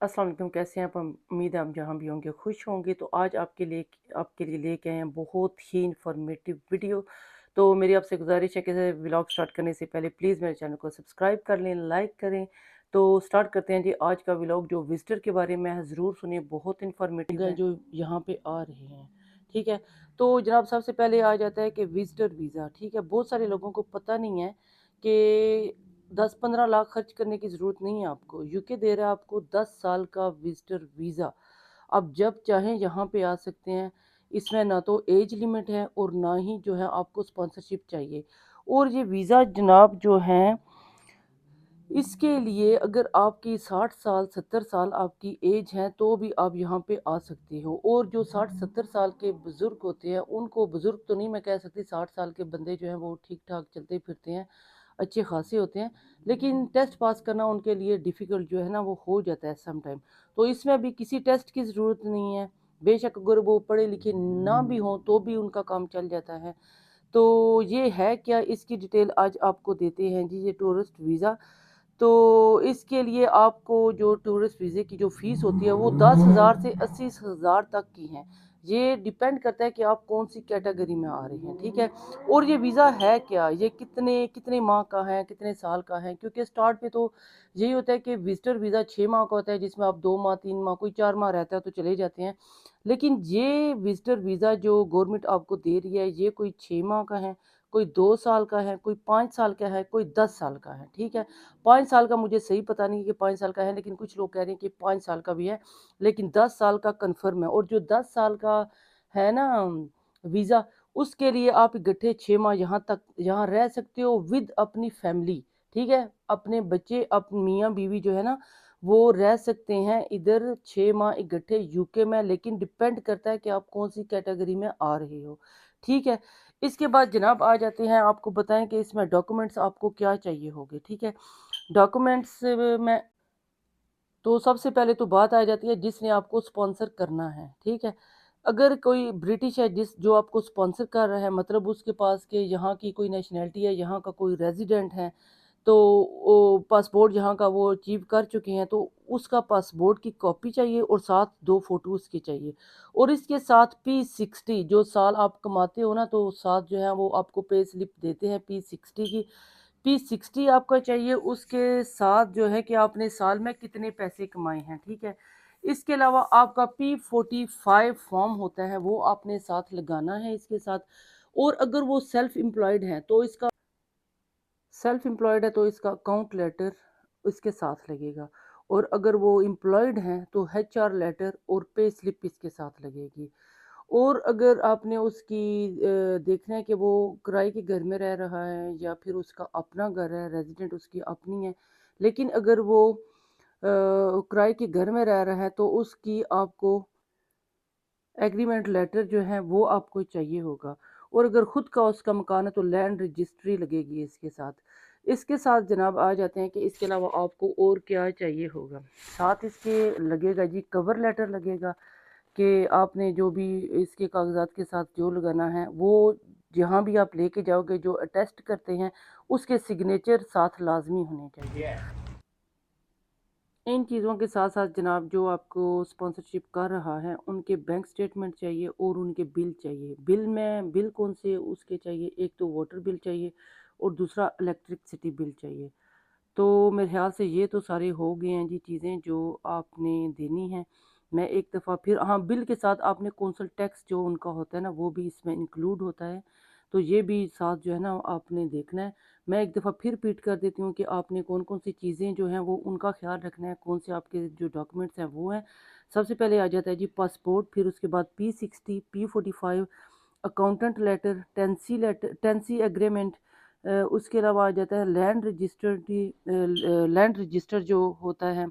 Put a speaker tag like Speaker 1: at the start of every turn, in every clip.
Speaker 1: अस्सलाम वालेकुम, कैसे हैं आप? उम्मीद है आप जहाँ भी होंगे खुश होंगे। तो आज आपके लिए लेके आए हैं बहुत ही इंफॉर्मेटिव वीडियो। तो मेरी आपसे गुजारिश है कि व्लॉग स्टार्ट करने से पहले प्लीज़ मेरे चैनल को सब्सक्राइब कर लें, लाइक करें। तो स्टार्ट करते हैं जी आज का व्लॉग। जो विजिटर के बारे में है ज़रूर सुनिए, बहुत इंफॉर्मेटिव है जो यहाँ पे आ रहे हैं। ठीक है, तो जनाब सबसे पहले आ जाता है कि विजिटर वीज़ा। ठीक है, बहुत सारे लोगों को पता नहीं है कि 10-15 लाख खर्च करने की ज़रूरत नहीं है आपको। यूके दे रहा है आपको 10 साल का विजिटर वीज़ा। आप जब चाहें यहाँ पे आ सकते हैं। इसमें ना तो एज लिमिट है और ना ही जो है आपको स्पॉन्सरशिप चाहिए। और ये वीज़ा जनाब जो है, इसके लिए अगर आपकी 60 साल 70 साल आपकी एज है तो भी आप यहाँ पे आ सकते हो। और जो 60-70 साल के बुज़ुर्ग होते हैं, उनको बुज़ुर्ग तो नहीं मैं कह सकती, 60 साल के बंदे जो हैं वो ठीक ठाक चलते फिरते हैं, अच्छे खासे होते हैं। लेकिन टेस्ट पास करना उनके लिए डिफ़िकल्ट जो है ना वो हो जाता है सम टाइम। तो इसमें भी किसी टेस्ट की ज़रूरत नहीं है। बेशक अगर वो पढ़े लिखे ना भी हों तो भी उनका काम चल जाता है। तो ये है क्या, इसकी डिटेल आज आपको देते हैं जी। ये टूरिस्ट वीज़ा, तो इसके लिए आपको जो टूरिस्ट वीज़े की जो फ़ीस होती है वो 10,000 से 80,000 तक की है। ये डिपेंड करता है कि आप कौन सी कैटेगरी में आ रहे हैं। ठीक है, और ये वीज़ा है क्या, ये कितने कितने माह का है, कितने साल का है? क्योंकि स्टार्ट पे तो यही होता है कि विजिटर वीज़ा 6 माह का होता है, जिसमें आप 2 माह 3 माह कोई 4 माह रहता है तो चले जाते हैं। लेकिन ये विजिटर वीज़ा जो गवर्नमेंट आपको दे रही है, ये कोई 6 माह का है, कोई 2 साल का है, कोई 5 साल का है, कोई 10 साल का है। ठीक है, 5 साल का मुझे सही पता नहीं कि 5 साल का है, लेकिन कुछ लोग कह रहे हैं कि 5 साल का भी है, लेकिन 10 साल का कन्फर्म है। और जो 10 साल का है ना वीज़ा, उसके लिए आप इकट्ठे 6 माह यहाँ रह सकते हो विद अपनी फैमिली। ठीक है, अपने बच्चे, अपने मियाँ बीवी जो है ना वो रह सकते हैं इधर 6 माह इकट्ठे यूके में। लेकिन डिपेंड करता है कि आप कौन सी कैटेगरी में आ रहे हो। ठीक है, इसके बाद जनाब आ जाते हैं, आपको बताएं कि इसमें डॉक्यूमेंट्स आपको क्या चाहिए होंगे। ठीक है, डॉक्यूमेंट्स में तो सबसे पहले तो बात आ जाती है जिसने आपको स्पॉन्सर करना है। ठीक है, अगर कोई ब्रिटिश है जिस जो आपको स्पॉन्सर कर रहा है, मतलब उसके पास के यहाँ की कोई नेशनैलिटी है, यहाँ का कोई रेजिडेंट है, तो वो पासपोर्ट यहाँ का वो अचीव कर चुके हैं, तो उसका पासपोर्ट की कॉपी चाहिए और साथ 2 फ़ोटो उसकी चाहिए। और इसके साथ P60 जो साल आप कमाते हो ना, तो साथ जो है वो आपको पे स्लिप देते हैं P60 की। P60 आपका चाहिए, उसके साथ जो है कि आपने साल में कितने पैसे कमाए हैं। ठीक है, इसके अलावा आपका P45 फॉर्म होता है, वो आपने साथ लगाना है इसके साथ। और अगर वो सेल्फ एम्प्लॉयड है तो इसका अकाउंट लेटर इसके साथ लगेगा। और अगर वो एम्प्लॉयड हैं तो HR लेटर और पे स्लिप इसके साथ लगेगी। और अगर आपने उसकी देखना है कि वो किराए के घर में रह रहा है या फिर उसका अपना घर है, रेजिडेंट उसकी अपनी है, लेकिन अगर वो किराए के घर में रह रहा है तो उसकी आपको एग्रीमेंट लेटर जो है वो आपको चाहिए होगा। और अगर खुद का उसका मकान है तो लैंड रजिस्ट्री लगेगी इसके साथ। इसके साथ जनाब आ जाते हैं कि इसके अलावा आपको और क्या चाहिए होगा। साथ इसके लगेगा जी कवर लेटर लगेगा, कि आपने जो भी इसके कागजात के साथ जो लगाना है वो जहाँ भी आप लेके जाओगे जो अटेस्ट करते हैं उसके सिग्नेचर साथ लाजमी होने चाहिए। इन चीज़ों के साथ साथ जनाब जो आपको स्पॉन्सरशिप कर रहा है उनके बैंक स्टेटमेंट चाहिए और उनके बिल चाहिए। बिल कौन से उसके चाहिए, एक तो वाटर बिल चाहिए और दूसरा इलेक्ट्रिसिटी बिल चाहिए। तो मेरे ख्याल से ये तो सारे हो गए हैं जी चीज़ें जो आपने देनी है। मैं एक दफ़ा फिर, हाँ, बिल के साथ आपने कौंसल टैक्स जो उनका होता है ना वो भी इसमें इंक्लूड होता है, तो ये भी साथ जो है ना आपने देखना है। मैं एक दफ़ा फिर रिपीट कर देती हूँ कि आपने कौन कौन सी चीज़ें जो हैं वो उनका ख्याल रखना है, कौन से आपके जो डॉक्यूमेंट्स हैं वो हैं। सबसे पहले आ जाता है जी पासपोर्ट, फिर उसके बाद P60 P45 accountant letter Tennessee agreement. उसके अलावा आ जाता है लैंड रजिस्टर जो होता है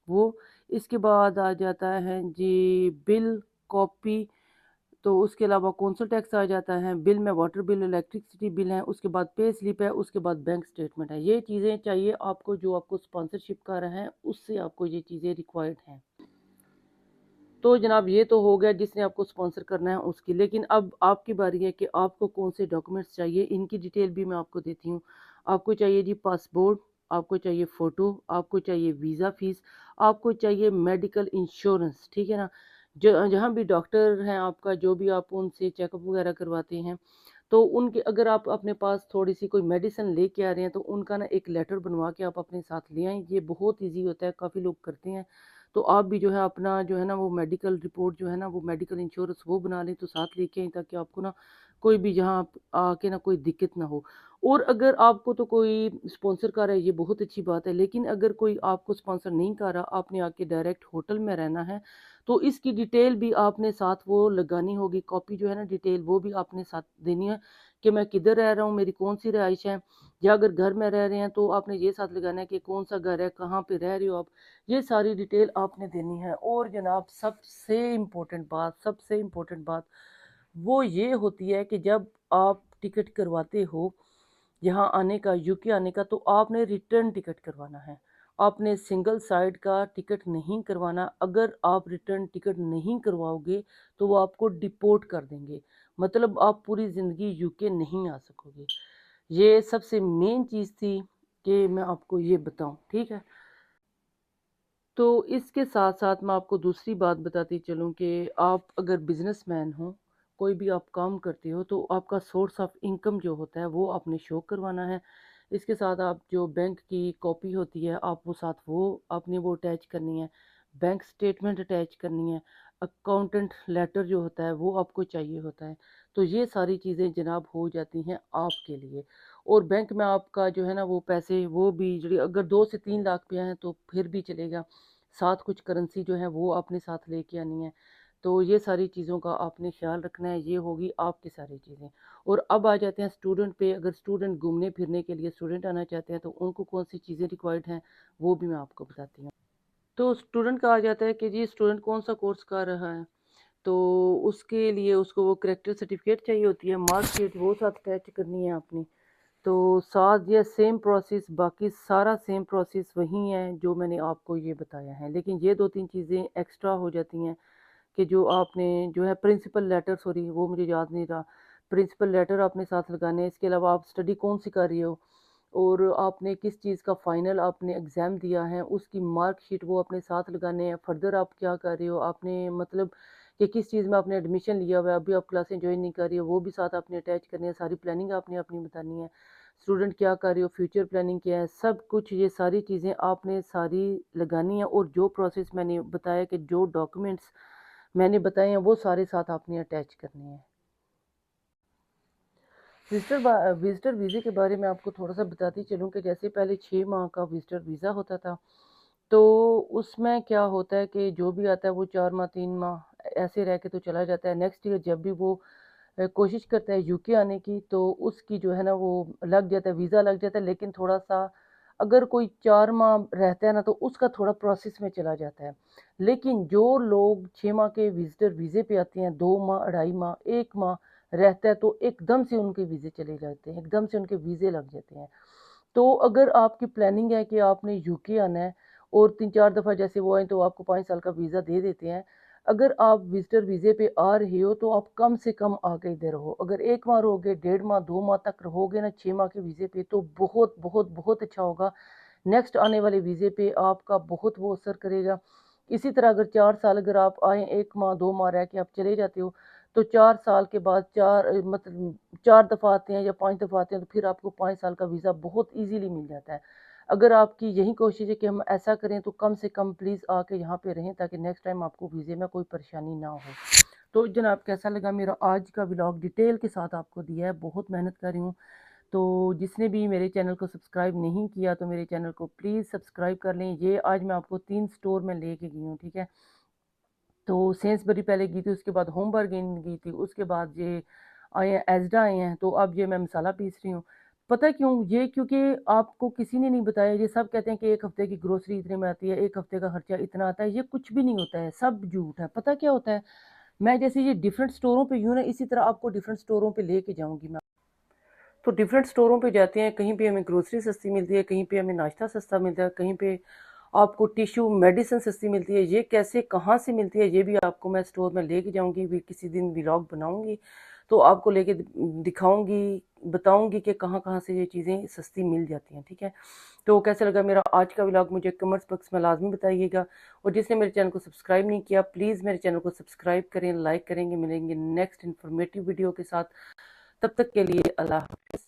Speaker 1: वो। इसके बाद आ जाता है जी बिल कॉपी। तो उसके अलावा कौंसल टैक्स आ जाता है, बिल में वाटर बिल इलेक्ट्रिसिटी बिल है, उसके बाद पे स्लिप है, उसके बाद बैंक स्टेटमेंट है। ये चीज़ें चाहिए आपको जो आपको स्पॉन्सरशिप कर रहे हैं उससे आपको ये चीज़ें रिक्वायर्ड हैं। तो जनाब ये तो हो गया जिसने आपको स्पॉन्सर करना है उसकी। लेकिन अब आपकी बारी है कि आपको कौन से डॉक्यूमेंट्स चाहिए, इनकी डिटेल भी मैं आपको देती हूँ। आपको चाहिए जी पासपोर्ट, आपको चाहिए फ़ोटो, आपको चाहिए वीज़ा फ़ीस, आपको चाहिए मेडिकल इंश्योरेंस, ठीक है ना? जहाँ भी डॉक्टर हैं आपका, जो भी आप उनसे चेकअप वगैरह करवाते हैं, तो उनके अगर आप अपने पास थोड़ी-सी कोई मेडिसिन लेके आ रहे हैं, तो उनका ना एक लेटर बनवा के आप अपने साथ ले आएँ। ये बहुत ईज़ी होता है, काफ़ी लोग करते हैं। तो आप भी जो है अपना जो है ना वो मेडिकल रिपोर्ट जो है ना वो मेडिकल इंश्योरेंस वो बना लें, तो साथ लेके आएँ, ताकि आपको ना कोई भी जहाँ आप आके ना कोई दिक्कत ना हो। और अगर आपको तो कोई स्पॉन्सर कर रहा है, ये बहुत अच्छी बात है, लेकिन अगर कोई आपको स्पॉन्सर नहीं कर रहा, आपने आके डायरेक्ट होटल में रहना है, तो इसकी डिटेल भी आपने साथ वो लगानी होगी, कॉपी जो है ना डिटेल वो भी आपने साथ देनी है कि मैं किधर रह रहा हूँ, मेरी कौन सी रहाइश है, या अगर घर में रह रहे हैं तो आपने ये साथ लगाना है कि कौन सा घर है, कहाँ पे रह रहे हो आप, ये सारी डिटेल आपने देनी है। और जनाब सबसे इम्पोर्टेंट बात वो ये होती है कि जब आप टिकट करवाते हो यहाँ आने का, यूके आने का, तो आपने रिटर्न टिकट करवाना है। आपने सिंगल साइड का टिकट नहीं करवाना। अगर आप रिटर्न टिकट नहीं करवाओगे तो वो आपको डिपोर्ट कर देंगे। मतलब आप पूरी ज़िंदगी यूके नहीं आ सकोगे। ये सबसे मेन चीज़ थी कि मैं आपको ये बताऊँ, ठीक है? तो इसके साथ-साथ मैं आपको दूसरी बात बताती चलूँ कि आप अगर बिज़नेसमैन हो, कोई भी आप काम करते हो, तो आपका सोर्स ऑफ इनकम जो होता है, वो आपने शो करवाना है। इसके साथ आप जो बैंक की कॉपी होती है, आप वो साथ वो आपने वो अटैच करनी है। बैंक स्टेटमेंट अटैच करनी है। अकाउंटेंट लेटर जो होता है, वो आपको चाहिए होता है। तो ये सारी चीज़ें जनाब हो जाती हैं आपके लिए। और बैंक में आपका जो है ना, वो पैसे वो भी अगर 2 से 3 लाख रुपया हैं, तो फिर भी चलेगा। साथ कुछ करेंसी जो है वो आपने साथ लेके आनी है। तो ये सारी चीज़ों का आपने ख़्याल रखना है, ये होगी आपकी सारी चीज़ें। और अब आ जाते हैं स्टूडेंट पे। अगर स्टूडेंट घूमने फिरने के लिए स्टूडेंट आना चाहते हैं, तो उनको कौन सी चीज़ें रिक्वायर्ड हैं, वो भी मैं आपको बताती हूँ। तो स्टूडेंट का आ जाता है कि जी स्टूडेंट कौन सा कोर्स कर रहा है, तो उसके लिए उसको वो करेक्टर सर्टिफिकेट चाहिए होती है, मार्कशीट वो साथ अटैच करनी है आपने। तो साथ ये सेम प्रोसेस, बाकी सारा सेम प्रोसेस वही है जो मैंने आपको ये बताया है, लेकिन ये 2-3 चीज़ें एक्स्ट्रा हो जाती हैं कि जो आपने जो है प्रिंसिपल लेटर, सॉरी वो मुझे याद नहीं रहा, प्रिंसिपल लेटर आपने साथ लगाने हैं। इसके अलावा आप स्टडी कौन सी कर रही हो, और आपने किस चीज़ का फ़ाइनल आपने एग्ज़ाम दिया है, उसकी मार्कशीट वो अपने साथ लगाने हैं। फ़र्दर आप क्या कर रहे हो, आपने मतलब कि किस चीज़ में आपने एडमिशन लिया हुआ है, अभी आप क्लासें जॉइन नहीं कर रही हो, वो भी साथ आपने अटैच करनी है। सारी प्लानिंग आपने अपनी बतानी है। स्टूडेंट क्या कर रहे हो, फ्यूचर प्लानिंग क्या है, सब कुछ ये सारी चीज़ें आपने सारी लगानी है। और जो प्रोसेस मैंने बताया कि जो डॉक्यूमेंट्स मैंने बताए हैं, वो सारे साथ आपने अटैच करने हैं। विज़िटर वीज़े के बारे में आपको थोड़ा-सा बताती चलूँ कि जैसे पहले 6 माह का विज़िटर वीज़ा होता था, तो उसमें क्या होता है कि जो भी आता है वो 4 माह, 3 माह ऐसे रह के तो चला जाता है। नेक्स्ट ईयर जब भी वो कोशिश करता है यूके आने की, तो उसकी जो है ना वो लग जाता है, वीज़ा लग जाता है, लेकिन थोड़ा-सा अगर कोई 4 माह रहता है ना, तो उसका थोड़ा प्रोसेस में चला जाता है। लेकिन जो लोग 6 माह के विज़िटर वीज़े पे आते हैं, 2 माह, 2.5 माह, 1 माह रहता है, तो एकदम से उनके वीज़े चले जाते हैं, एकदम से उनके वीज़े लग जाते हैं। तो अगर आपकी प्लानिंग है कि आपने यूके आना है और 3-4 दफ़ा जैसे वो आए, तो आपको 5 साल का वीज़ा दे देते हैं। अगर आप विज़िटर वीज़े पे आ रहे हो, तो आप कम से कम आके इधर रहो। अगर 1 माह रहोगे, 1.5 माह, 2 माह तक रहोगे ना 6 माह के वीज़े पे, तो बहुत, बहुत, बहुत अच्छा होगा। नेक्स्ट आने वाले वीज़े पे आपका बहुत वो असर करेगा। इसी तरह अगर 4 साल अगर आप आए, 1 माह, 2 माह रह के आप चले जाते हो, तो 4 साल के बाद 4 मतलब 4 दफ़ा आते हैं या 5 दफ़ा आते हैं, तो फिर आपको 5 साल का वीज़ा बहुत ईज़िली मिल जाता है। अगर आपकी यही कोशिश है कि हम ऐसा करें, तो कम से कम प्लीज़ आके यहाँ पे रहें, ताकि नेक्स्ट टाइम आपको वीज़े में कोई परेशानी ना हो। तो जनाब कैसा लगा मेरा आज का व्लॉग, डिटेल के साथ आपको दिया है, बहुत मेहनत कर रही हूँ। तो जिसने भी मेरे चैनल को सब्सक्राइब नहीं किया, तो मेरे चैनल को प्लीज़ सब्सक्राइब कर लें। ये आज मैं आपको 3 स्टोर में लेके गई हूँ, ठीक है? तो सेंसबरी पहले गई थी, उसके बाद होम बारगेनिंग गई थी, उसके बाद ये आए हैं एज़डा आए हैं, तो अब ये मैं मसाला पीस रही हूँ। पता है क्यों? ये क्योंकि आपको किसी ने नहीं बताया। ये सब कहते हैं कि 1 हफ़्ते की ग्रोसरी इतने में आती है, 1 हफ़्ते का खर्चा इतना आता है। ये कुछ भी नहीं होता है, सब झूठ है। पता क्या होता है? मैं जैसे ये डिफरेंट स्टोरों पे यूँ ना, इसी तरह आपको डिफरेंट स्टोरों पे लेके जाऊँगी मैं। तो डिफरेंट स्टोरों पे जाते हैं, कहीं पे हमें ग्रोसरी सस्ती मिलती है, कहीं पे हमें नाश्ता सस्ता मिलता है, कहीं पे आपको टिश्यू मेडिसिन सस्ती मिलती है। ये कैसे कहाँ से मिलती है, ये भी आपको मैं स्टोर में लेके जाऊंगी, भी किसी दिन व्लॉग बनाऊंगी। तो आपको लेके दिखाऊंगी, बताऊंगी कि कहाँ कहाँ से ये चीज़ें सस्ती मिल जाती हैं। ठीक है, तो कैसा लगा मेरा आज का व्लॉग मुझे कमेंट्स बॉक्स में लाजमी बताइएगा, और जिसने मेरे चैनल को सब्सक्राइब नहीं किया प्लीज़ मेरे चैनल को सब्सक्राइब करें, लाइक करेंगे। मिलेंगे नेक्स्ट इन्फॉर्मेटिव वीडियो के साथ, तब तक के लिए अल्लाह हाफिज़।